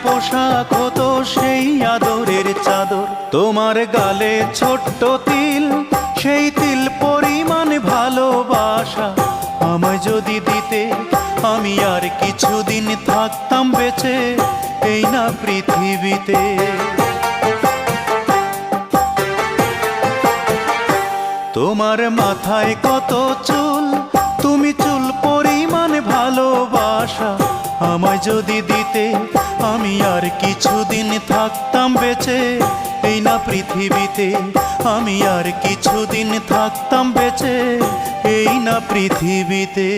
পোশাক হতো সেই আদরের চাদর। তোমার গালে ছোট্ট তিল, সেই তিল পরিমাণ ভালোবাসা আমায় যদি দিতে, আমি আর কিছুদিন থাকতাম বেঁচে এই না পৃথিবীতে। তোমার মাথায় কত চুল, তুমি চুল পরিমাণ ভালোবাসা আমায় যদি দিতে, আমি আর কিছুদিন থাকতাম বেঁচে এই না পৃথিবীতে। আমি আর কিছুদিন থাকতাম বেঁচে এই না পৃথিবীতে।